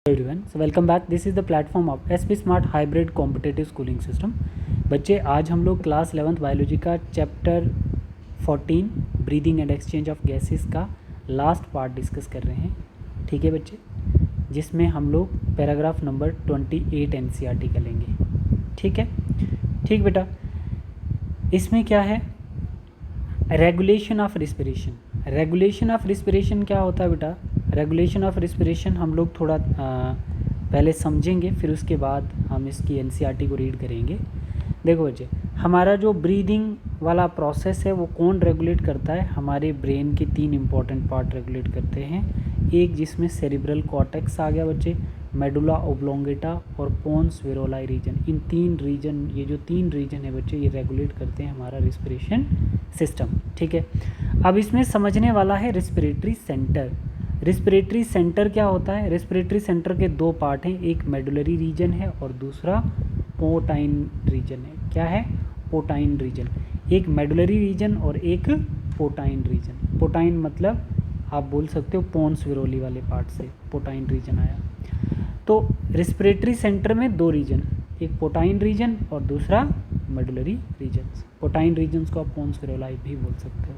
Everyone, so welcome back. This is the platform of SP smart hybrid competitive schooling system. बच्चे, आज हम लोग class 11th biology का chapter 14 breathing and exchange of gases का last part discuss कर रहे हैं। ठीक है बच्चे, जिसमें हम लोग पैराग्राफ नंबर 28 एनसीईआरटी का लेंगे। ठीक है, ठीक बेटा। इसमें क्या है? Regulation of respiration. Regulation of respiration क्या होता है बेटा? रेगुलेशन ऑफ रिस्पिरेशन हम लोग थोड़ा पहले समझेंगे, फिर उसके बाद हम इसकी एनसीईआरटी को रीड करेंगे। देखो बच्चे, हमारा जो ब्रीदिंग वाला प्रोसेस है वो कौन रेगुलेट करता है? हमारे ब्रेन के 3 इंपॉर्टेंट पार्ट रेगुलेट करते हैं। एक जिसमें सेरिब्रल कॉर्टेक्स आ गया बच्चे, मेडुला ओब्लोंगेटा और पोन्स वेरोलाई रीजन। इन 3 रीजन, ये जो 3 रीजन है बच्चे, ये रेगुलेट करते हैं हमारा रिस्पिरेशन सिस्टम। ठीक है, अब इसमें समझने वाला है रिस्पिरेटरी सेंटर। रिस्पिरेटरी सेंटर क्या होता है? रिस्पिरेटरी सेंटर के 2 पार्ट हैं, एक मेडुलरी रीजन है और दूसरा पोटाइन रीजन है। क्या है? पोटाइन रीजन। एक मेडुलरी रीजन और एक पोटाइन रीजन। पोटाइन मतलब आप बोल सकते हो पोन्स विरोली वाले पार्ट से पोटाइन रीजन आया। तो रिस्पिरेटरी सेंटर में 2 रीजन, एक पोटाइन रीजन और दूसरा मेडुलरी रीजन्स। पोटाइन रीजन्स को आप पोन्स विरोलाई भी बोल सकते हो।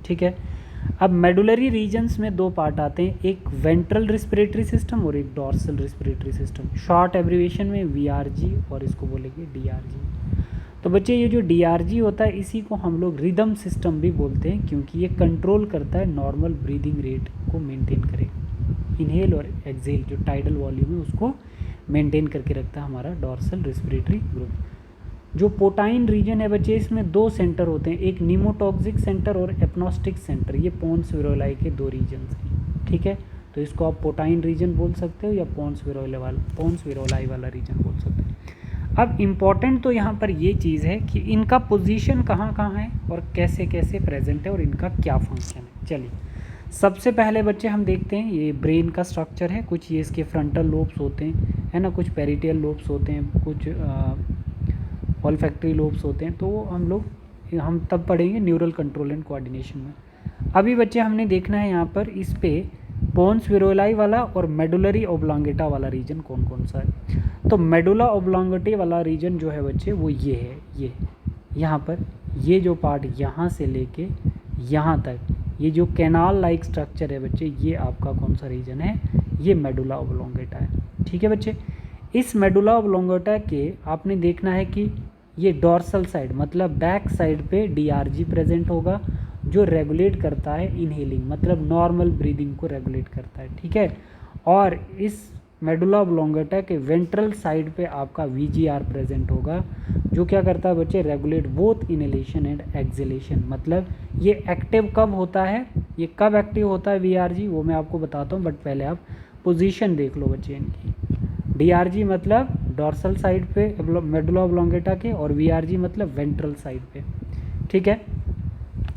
ठीक है, अब मेडुलरी रीजन्स में 2 पार्ट आते हैं, एक वेंट्रल रिस्पिरेटरी सिस्टम और एक dorsal respiratory system. Short abbreviation में वीआरजी और इसको बोलेंगे डीआरजी। तो बच्चे, ये जो डीआरजी होता है इसी को हम लोग रिदम सिस्टम भी बोलते हैं, क्योंकि ये कंट्रोल करता है नॉर्मल ब्रीदिंग रेट को मेंटेन करे। इनहेल और एक्सहेल जो टाइडल वॉल्यूम है उसको मेंटेन करके रखता है हमारा डॉर्सल रिस्पिरेटरी ग्रुप। जो पोटाइन रीजन है बच्चे, इसमें 2 सेंटर होते हैं, एक नीमोटॉक्सिक सेंटर और एपनॉस्टिक सेंटर। ये पोन्स विरोलाई के 2 रीजन्स हैं। ठीक है, तो इसको आप पोटाइन रीजन बोल सकते हो या पोन्स विरोलाई वाला रीजन बोल सकते हो। अब इम्पॉर्टेंट तो यहाँ पर ये चीज़ है कि इनका पोजीशन कहाँ कहाँ है और कैसे कैसे प्रेजेंट है और इनका क्या फंक्शन है। चलिए, सबसे पहले बच्चे हम देखते हैं ये ब्रेन का स्ट्रक्चर है। कुछ ये इसके फ्रंटल लोब्स होते हैं, है ना, कुछ पेरिटियल लोब्स होते हैं, कुछ ऑल्फैक्टरी लोब्स होते हैं। तो हम तब पढ़ेंगे न्यूरल कंट्रोल एंड कोऑर्डिनेशन में। अभी बच्चे हमने देखना है यहाँ पर इस पे पोन्स विरोलाई वाला और मेडुलरी ओब्लोंगेटा वाला रीजन कौन कौन सा है। तो मेडुला ओब्लोंगेटा वाला रीजन जो है बच्चे वो ये है, ये यहाँ पर ये जो पार्ट यहाँ से लेके यहाँ तक, ये जो कैनाल लाइक स्ट्रक्चर है बच्चे, ये आपका कौन सा रीजन है? ये मेडुला ओब्लोंगेटा है। ठीक है बच्चे, इस मेडुला ओब्लोंगेटा के आपने देखना है कि ये डॉर्सल साइड मतलब बैक साइड पे डीआरजी प्रेजेंट होगा, जो रेगुलेट करता है इनहेलिंग मतलब नॉर्मल ब्रीदिंग को रेगुलेट करता है। ठीक है, और इस मेडुला ओब्लोंगेटा के वेंट्रल साइड पे आपका वीजीआर प्रेजेंट होगा, जो क्या करता है बच्चे? Regulate both inhalation and exhalation. मतलब ये एक्टिव कब होता है, ये कब एक्टिव होता है वीआरजी, वो मैं आपको बताता हूँ, बट पहले आप पोजीशन देख लो बच्चे इनकी। डीआरजी मतलब डॉर्सल साइड पे मेडुला ओब्लोंगेटा के, और वीआरजी मतलब वेंट्रल साइड पे। ठीक है,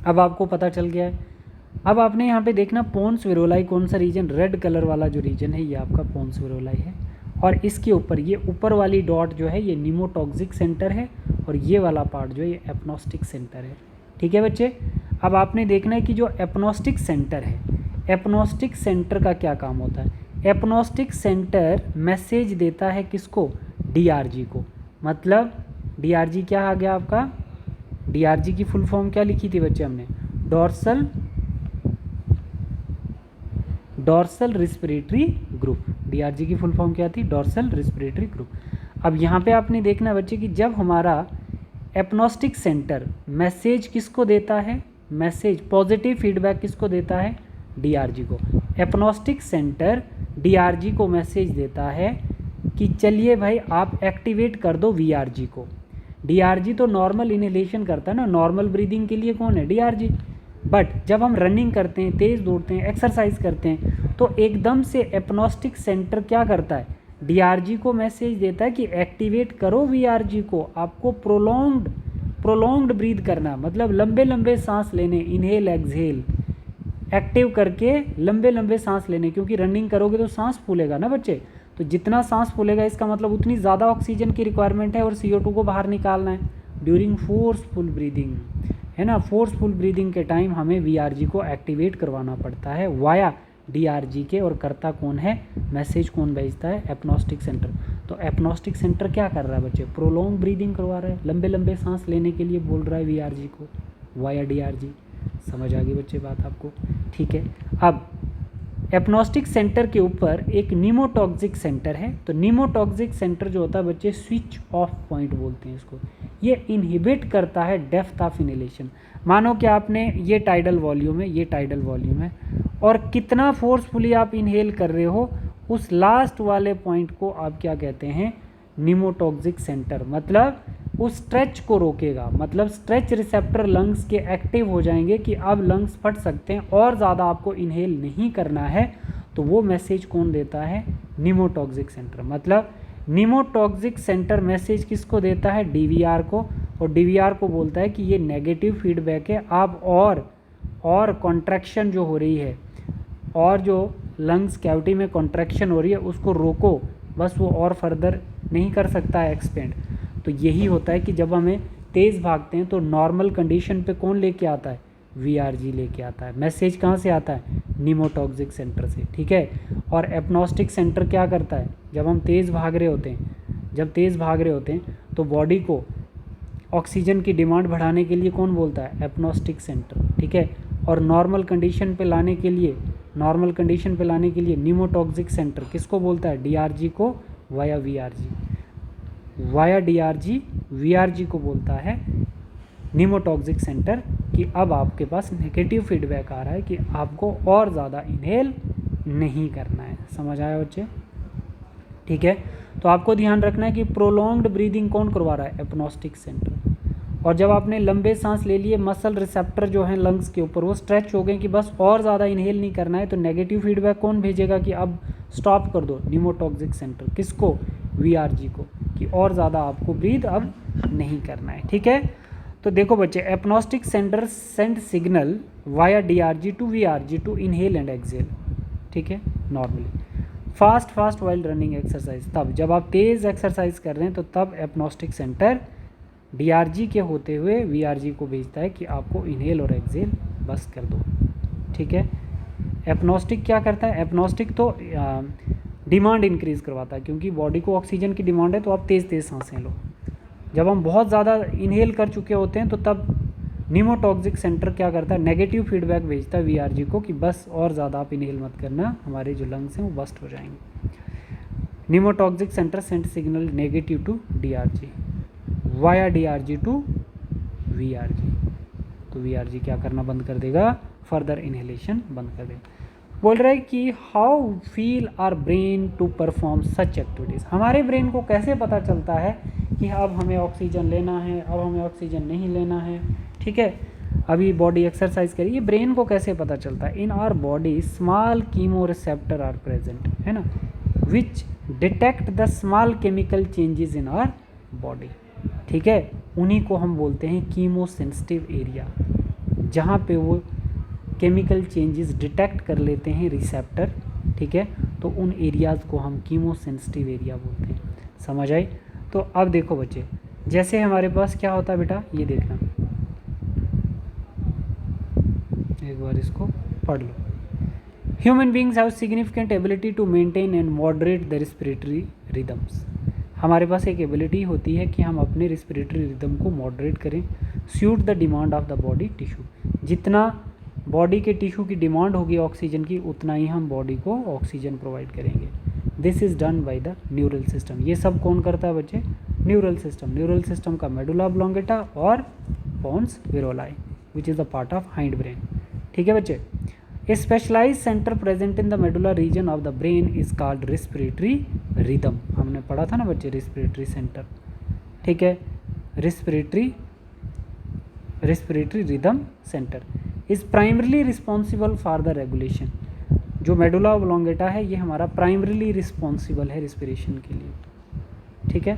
अब आपको पता चल गया है। अब आपने यहाँ पे देखना पोन्स विरोलाई कौन सा रीजन, रेड कलर वाला जो रीजन है ये आपका पोन्स विरोलाई है, और इसके ऊपर ये ऊपर वाली डॉट जो है ये नीमोटॉक्सिक सेंटर है, और ये वाला पार्ट जो है ये एपनॉस्टिक सेंटर है। ठीक है बच्चे, अब आपने देखना है कि जो एपनॉस्टिक सेंटर है, एपनॉस्टिक सेंटर का क्या काम होता है? एपनॉस्टिक सेंटर मैसेज देता है किसको? डीआरजी को। मतलब डीआरजी क्या आ गया आपका? डीआरजी की फुल फॉर्म क्या लिखी थी बच्चे हमने? Dorsal respiratory group. डीआरजी की फुल फॉर्म क्या थी? Dorsal respiratory group. अब यहाँ पे आपने देखना बच्चे कि जब हमारा एपनॉस्टिक सेंटर मैसेज किसको देता है? मैसेज पॉजिटिव फीडबैक किसको देता है? डीआरजी को। एपनॉस्टिक सेंटर डीआरजी को मैसेज देता है कि चलिए भाई आप एक्टिवेट कर दो वीआरजी को। डीआरजी तो नॉर्मल इनहेलेशन करता है ना, नॉर्मल ब्रीदिंग के लिए कौन है? डीआरजी। बट जब हम रनिंग करते हैं, तेज़ दौड़ते हैं, एक्सरसाइज करते हैं, तो एकदम से एपनॉस्टिक सेंटर क्या करता है? डीआरजी को मैसेज देता है कि एक्टिवेट करो वीआरजी को, आपको प्रोलॉन्ग्ड ब्रीद करना, मतलब लंबे लंबे सांस लेने, इनहेल एक्सहेल एक्टिव करके लंबे लंबे सांस लेने, क्योंकि रनिंग करोगे तो सांस फूलेगा ना बच्चे, तो जितना सांस फूलेगा इसका मतलब उतनी ज़्यादा ऑक्सीजन की रिक्वायरमेंट है और CO2 को बाहर निकालना है ड्यूरिंग फोर्सफुल ब्रीदिंग, है ना। फोर्सफुल ब्रीदिंग के टाइम हमें वीआरजी को एक्टिवेट करवाना पड़ता है वाया DRG के, और करता कौन है, मैसेज कौन भेजता है, एपनॉस्टिक सेंटर। तो एपनॉस्टिक सेंटर क्या कर रहा है बच्चे, प्रोलॉन्ग ब्रीदिंग करवा रहा है, लंबे लंबे सांस लेने के लिए बोल रहा है VRG को वाया DRG। समझ आ गई बच्चे बात आपको, ठीक है। अब एपनॉस्टिक सेंटर के ऊपर एक नीमोटॉक्सिक सेंटर है। तो नीमोटॉक्सिक सेंटर जो होता है बच्चे, स्विच ऑफ पॉइंट बोलते हैं इसको। ये इनहिबिट करता है डेप्थ ऑफ इनहेलेशन। मानो कि आपने ये टाइडल वॉल्यूम है, ये टाइडल वॉल्यूम है, और कितना फोर्सफुली आप इनहेल कर रहे हो, उस लास्ट वाले पॉइंट को आप क्या कहते हैं, नीमोटॉक्सिक सेंटर। मतलब उस स्ट्रेच को रोकेगा, मतलब स्ट्रेच रिसेप्टर लंग्स के एक्टिव हो जाएंगे कि अब लंग्स फट सकते हैं और ज़्यादा आपको इनहेल नहीं करना है। तो वो मैसेज कौन देता है, नीमोटॉक्सिक सेंटर। मतलब नीमोटॉक्सिक सेंटर मैसेज किसको देता है, DVR को, और DVR को बोलता है कि ये नेगेटिव फीडबैक है, आप और कॉन्ट्रैक्शन जो हो रही है, और जो लंग्स कैविटी में कॉन्ट्रैक्शन हो रही है उसको रोको, बस वो और फर्दर नहीं कर सकता है एक्सपेंड। तो यही होता है कि जब हमें तेज़ भागते हैं तो नॉर्मल कंडीशन पे कौन लेके आता है, VRG लेके आता है। मैसेज कहाँ से आता है, नीमोटॉक्सिक सेंटर से, ठीक है। और एपनॉस्टिक सेंटर क्या करता है, जब हम तेज़ भाग रहे होते हैं, जब तेज़ भाग रहे होते हैं तो बॉडी को ऑक्सीजन की डिमांड बढ़ाने के लिए कौन बोलता है, एपनॉस्टिक सेंटर, ठीक है। और नॉर्मल कंडीशन पे लाने के लिए, नॉर्मल कंडीशन पे लाने के लिए नीमोटॉक्सिक सेंटर किसको बोलता है, DRG को via VRG, via DRG VRG को बोलता है नीमोटॉक्सिक सेंटर, कि अब आपके पास नेगेटिव फीडबैक आ रहा है कि आपको और ज़्यादा इनहेल नहीं करना है। समझ आया बच्चे, ठीक है। तो आपको ध्यान रखना है कि प्रोलॉन्ग्ड ब्रीदिंग कौन करवा रहा है, एपनॉस्टिक सेंटर। और जब आपने लंबे सांस ले लिए, मसल रिसेप्टर जो हैं लंग्स के ऊपर वो स्ट्रेच हो गए कि बस और ज़्यादा इनहेल नहीं करना है, तो नेगेटिव फीडबैक कौन भेजेगा कि अब स्टॉप कर दो, नीमोटॉक्सिक सेंटर। किसको, VRG को, कि और ज़्यादा आपको ब्रीद अब नहीं करना है, ठीक है। तो देखो बच्चे, apneustic centre send signal via DRG to VRG to inhale and exhale, ठीक है, normally. Fast while running exercise, तब जब आप तेज़ एक्सरसाइज कर रहे हैं तो तब एपनॉस्टिक सेंटर DRG के होते हुए VRG को भेजता है कि आपको इनहेल और एक्सेल बस कर दो, ठीक है। एपनॉस्टिक क्या करता है, एपनॉस्टिक तो डिमांड इंक्रीज़ करवाता है, क्योंकि बॉडी को ऑक्सीजन की डिमांड है, तो आप तेज़ सांसें लो। जब हम बहुत ज़्यादा इनहेल कर चुके होते हैं तो तब नीमोटॉक्सिक सेंटर क्या करता है, नेगेटिव फीडबैक भेजता है VRG को कि बस और ज़्यादा आप इनहेल मत करना, हमारे जो लंग्स हैं वो बस्ट हो जाएंगे। Pneumotaxic center send signal negative to DRG via DRG to VRG। तो VRG क्या करना बंद कर देगा, फर्दर इनहेलेशन बंद कर देगा। बोल रहा है कि how feel our brain to perform such activities. हमारे ब्रेन को कैसे पता चलता है कि अब हमें ऑक्सीजन लेना है, अब हमें ऑक्सीजन नहीं लेना है, ठीक है। अभी बॉडी एक्सरसाइज करी, ये ब्रेन को कैसे पता चलता है, in our body small chemoreceptor are present, है ना, which detect the small chemical changes in our body, ठीक है। उन्हीं को हम बोलते हैं कीमो सेंसिटिव एरिया, जहाँ पे वो केमिकल चेंजेस डिटेक्ट कर लेते हैं रिसेप्टर, ठीक है। तो उन एरियाज़ को हम कीमो सेंसिटिव एरिया बोलते हैं। समझ आई। तो अब देखो बच्चे, जैसे हमारे पास क्या होता है बेटा, ये देखना, एक बार इसको पढ़ लो। Human beings have significant ability to maintain and moderate the respiratory rhythms. हमारे पास एक एबिलिटी होती है कि हम अपने रिस्पिरेटरी रिदम को मॉडरेट करें, suit the demand of the body tissue. जितना बॉडी के टिश्यू की डिमांड होगी ऑक्सीजन की, उतना ही हम बॉडी को ऑक्सीजन प्रोवाइड करेंगे। This is done by the neural system. ये सब कौन करता है बच्चे, न्यूरल सिस्टम। न्यूरल सिस्टम का मेडुला ऑब्लोंगेटा और pons varolii, which is the part of hind brain, ठीक है बच्चे। A specialize center present in the medulla region of the brain is called respiratory rhythm. हमने पढ़ा था ना बच्चे, रिस्पिरेटरी सेंटर, ठीक है। Respiratory rhythm center is primarily responsible for the regulation. जो मेडुला ऑब्लोंगेटा है ये हमारा प्राइमरीली रिस्पॉन्सिबल है रिस्पिरेशन के लिए, ठीक है।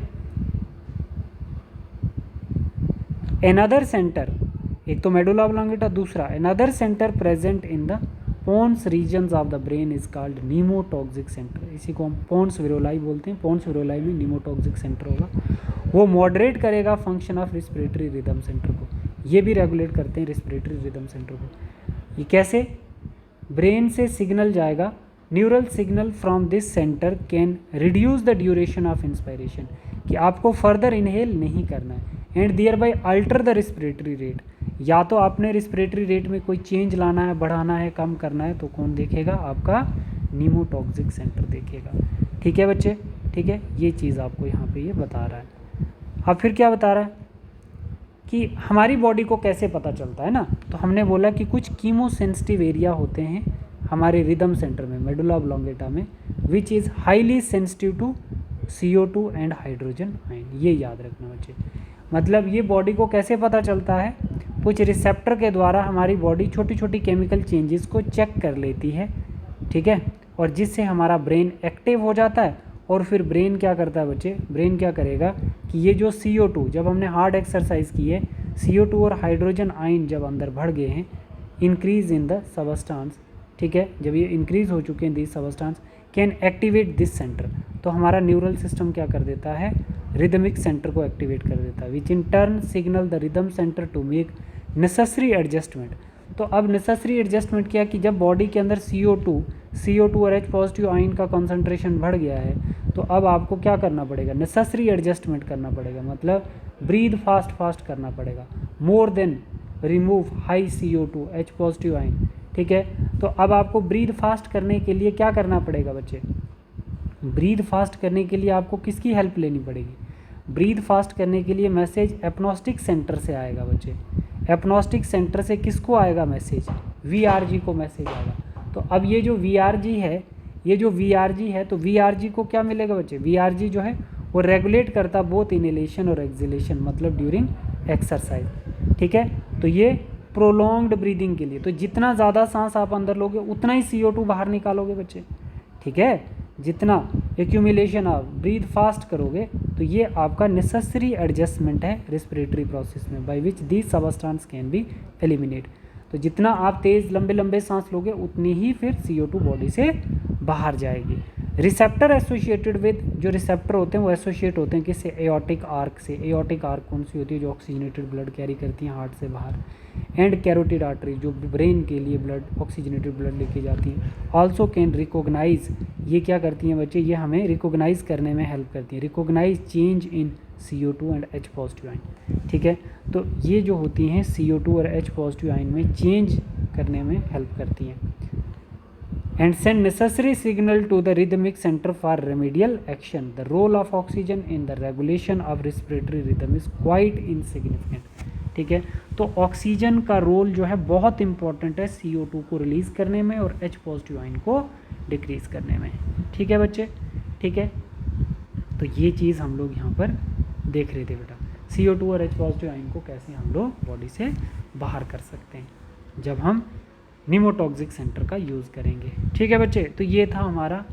एनदर सेंटर, एक तो मेडुला ऑब्लोंगेटा, दूसरा another center present in the pons regions of the brain is called pneumotaxic center. इसी को हम पोन्स विरोलाई बोलते हैं। पोन्स विरोलाई में नीमोटॉक्सिक सेंटर होगा, वो मॉडरेट करेगा function of respiratory rhythm centre को। ये भी रेगुलेट करते हैं रिस्पिरेटरी रिदम सेंटर को। ये कैसे, ब्रेन से सिग्नल जाएगा, neural signal from this centre can reduce the duration of inspiration, कि आपको फर्दर इनहेल नहीं करना है, and thereby alter the respiratory rate, या तो आपने रिस्पिरेटरी रेट में कोई चेंज लाना है, बढ़ाना है, कम करना है, तो कौन देखेगा? आपका नीमोटॉक्सिक सेंटर देखेगा। ठीक है बच्चे, ठीक है, ये चीज़ आपको यहाँ पे ये बता रहा है। अब फिर क्या बता रहा है कि हमारी बॉडी को कैसे पता चलता है ना, तो हमने बोला कि कुछ कीमो सेंसिटिव एरिया होते हैं हमारे रिदम सेंटर में, मेडुला ऑब्लोंगेटा में, which is highly sensitive to CO2 and hydrogen ion. ये याद रखना बच्चे। मतलब ये बॉडी को कैसे पता चलता है? कुछ रिसेप्टर के द्वारा हमारी बॉडी छोटी छोटी केमिकल चेंजेस को चेक कर लेती है, ठीक है, और जिससे हमारा ब्रेन एक्टिव हो जाता है। और फिर ब्रेन क्या करता है बच्चे? ब्रेन क्या करेगा कि ये जो CO2, जब हमने हार्ड एक्सरसाइज की है, CO2 और हाइड्रोजन आयन जब अंदर बढ़ गए हैं, इंक्रीज इन द सबस्टांस, ठीक है, जब ये इंक्रीज हो चुके हैं this substance can activate this centre, तो हमारा न्यूरल सिस्टम क्या कर देता है? रिदमिक सेंटर को एक्टिवेट कर देता है, which in turn signal the rhythm center to make necessary adjustment. तो अब नेसेसरी एडजस्टमेंट क्या कि जब बॉडी के अंदर CO2 और H पॉजिटिव आयन का कॉन्सेंट्रेशन बढ़ गया है, तो अब आपको क्या करना पड़ेगा? नेसेसरी एडजस्टमेंट करना पड़ेगा, मतलब ब्रीद फास्ट करना पड़ेगा, more than remove high CO2 H positive ion. ठीक है, तो अब आपको ब्रीद फास्ट करने के लिए क्या करना पड़ेगा बच्चे? ब्रीद फास्ट करने के लिए आपको किसकी हेल्प लेनी पड़ेगी? ब्रीद फास्ट करने के लिए मैसेज एपनॉस्टिक सेंटर से आएगा बच्चे। एपनॉस्टिक सेंटर से किसको आएगा मैसेज? VRG को मैसेज आएगा। तो अब ये जो VRG है, तो VRG को क्या मिलेगा बच्चे? VRG जो है वो रेगुलेट करता बोथ इनहेलेशन और एक्सहेलेशन, मतलब ड्यूरिंग एक्सरसाइज। ठीक है, तो ये प्रोलॉन्ग्ड ब्रीदिंग के लिए, तो जितना ज़्यादा सांस आप अंदर लोगे उतना ही CO2 बाहर निकालोगे बच्चे। ठीक है, जितना एक्यूमुलेशन आप ब्रीथ फास्ट करोगे, तो ये आपका नेसेसरी एडजस्टमेंट है रिस्पिरेटरी प्रोसेस में, by which these substance can be eliminate. तो जितना आप तेज़ लंबे सांस लोगे उतनी ही फिर CO2 बॉडी से बाहर जाएगी। रिसेप्टर एसोसिएटेड विद, जो रिसेप्टर होते हैं वो एसोसिएट होते हैं किससे? एओर्टिक आर्क से। एओर्टिक आर्क कौन सी होती है? जो ऑक्सीजनेटेड ब्लड कैरी करती है हार्ट से बाहर। एंड कैरोटिड आर्टरी, जो ब्रेन के लिए ब्लड, ऑक्सीजनेटेड ब्लड लेके जाती है। ऑल्सो कैन रिकॉग्नाइज, ये क्या करती हैं बच्चे? ये हमें रिकॉग्नाइज करने में हेल्प करती है, recognise change in CO2 and H positive ion. ठीक है, तो ये जो होती हैं CO2 और H पॉजिटिव आयन में चेंज करने में हेल्प करती हैं। And send necessary signal to the rhythmic centre for remedial action. The role of oxygen in the regulation of respiratory rhythm is quite insignificant. ठीक है, तो ऑक्सीजन का रोल जो है बहुत इंपॉर्टेंट है CO2 को रिलीज़ करने में और H पॉजिटिव आयन को डिक्रीज़ करने में। ठीक है बच्चे, ठीक है, तो ये चीज़ हम लोग यहाँ पर देख रहे थे बेटा, CO2 और H पॉजिटिव आयन को कैसे हम लोग बॉडी से बाहर कर सकते हैं जब हम नीमोटॉक्सिक सेंटर का यूज़ करेंगे। ठीक है बच्चे, तो ये था हमारा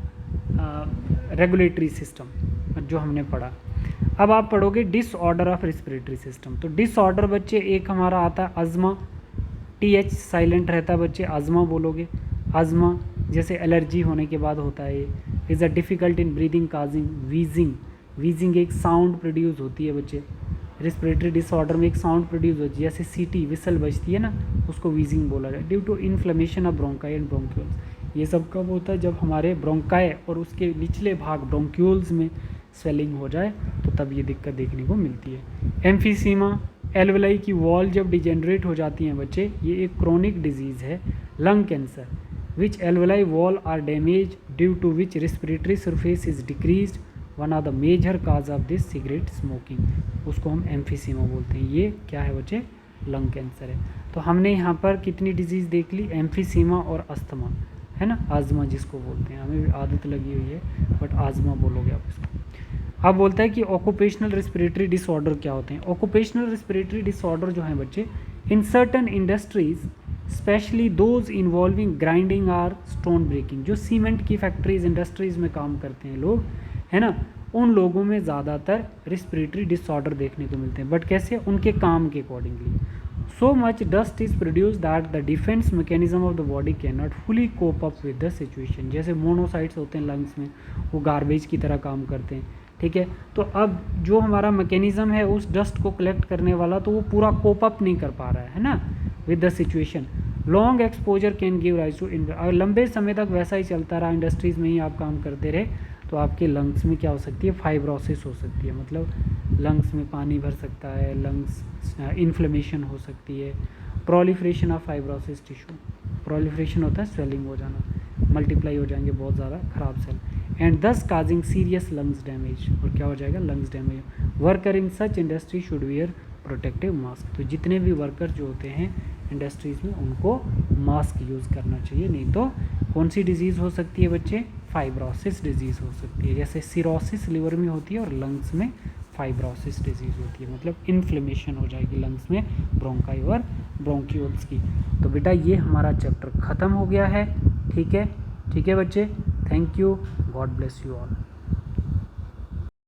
रेगुलेटरी सिस्टम जो हमने पढ़ा। अब आप पढ़ोगे डिसऑर्डर ऑफ रिस्पिरेटरी सिस्टम। तो डिसऑर्डर बच्चे एक हमारा आता है अज़मा, TH साइलेंट रहता है बच्चे, अज़मा बोलोगे। अज़मा जैसे एलर्जी होने के बाद होता है। Is a difficult in breathing causing wheezing. Wheezing एक साउंड प्रोड्यूस होती है बच्चे। रिस्पिरेटरी डिसऑर्डर में एक साउंड प्रोड्यूस होती है, जैसे सीटी विसल बजती है ना, उसको वीजिंग बोला जाए। Due to inflammation of bronchi and bronchioles. ये सब कब होता है? जब हमारे ब्रोंकाई और उसके निचले भाग ब्रोंक्यूल्स में स्वेलिंग हो जाए, तो तब ये दिक्कत देखने को मिलती है। एम्फीसीमा, एल्वेलाई की वॉल जब डिजेनरेट हो जाती हैं बच्चे, ये एक क्रोनिक डिजीज़ है। Lung cancer, which alveoli wall are damage due to which respiratory surface is decreased, one of the major cause of this cigarette smoking, उसको हम एम्फीसीमा बोलते हैं। ये क्या है बच्चे? लंग कैंसर है। तो हमने यहाँ पर कितनी डिजीज़ देख ली? एम्फीसीमा और अस्थमा, है ना, आज़मा जिसको बोलते हैं, हमें भी आदत लगी हुई है बट आज़मा बोलोगे आप इसको। अब बोलता है कि ऑक्यूपेशनल रिस्पिरेटरी डिसऑर्डर क्या होते हैं। ऑक्यूपेशनल रिस्पिरेटरी डिसऑर्डर जो हैं बच्चे, in certain industries especially those involving grinding or stone breaking, जो सीमेंट की फैक्ट्रीज इंडस्ट्रीज़ में काम करते हैं लोग, है ना, उन लोगों में ज़्यादातर रिस्पिरेटरी डिसऑर्डर देखने को मिलते हैं। बट कैसे? उनके काम के accordingly. So much dust is produce that the defence mechanism of the body can not fully cope up with the situation. जैसे मोनोसाइट्स होते हैं लंग्स में, वो गार्बेज की तरह काम करते हैं। ठीक है, तो अब जो हमारा मैकेनिज्म है उस डस्ट को कलेक्ट करने वाला, तो वो पूरा कोप अप नहीं कर पा रहा है ना with the situation. Long exposure can give rise to अगर लंबे समय तक वैसा ही चलता रहा, इंडस्ट्रीज़ में ही आप काम करते रहे, तो आपके लंग्स में क्या हो सकती है, फाइब्रोसिस हो सकती है, मतलब लंग्स में पानी भर सकता है, लंग्स इन्फ्लेमेशन हो सकती है, proliferation of fibrosis tissue, proliferation होता है स्वेलिंग हो जाना, मल्टीप्लाई हो जाएंगे बहुत ज़्यादा खराब सेल, एंड दस काजिंग सीरियस लंग्स डैमेज, और क्या हो जाएगा, lungs damage. Worker in such industry should wear protective mask, तो जितने भी वर्कर जो होते हैं इंडस्ट्रीज़ में उनको मास्क यूज़ करना चाहिए, नहीं तो कौन सी डिजीज़ हो सकती है बच्चे, फाइब्रोसिस डिजीज़ हो सकती है, जैसे सिरोसिस लिवर में होती है और लंग्स में फाइब्रोसिस डिजीज़ होती है, मतलब इन्फ्लेमेशन हो जाएगी लंग्स में ब्रोंकाई और ब्रोंक्यूल्स की। तो बेटा ये हमारा चैप्टर ख़त्म हो गया है, ठीक है बच्चे, thank you, God bless you all.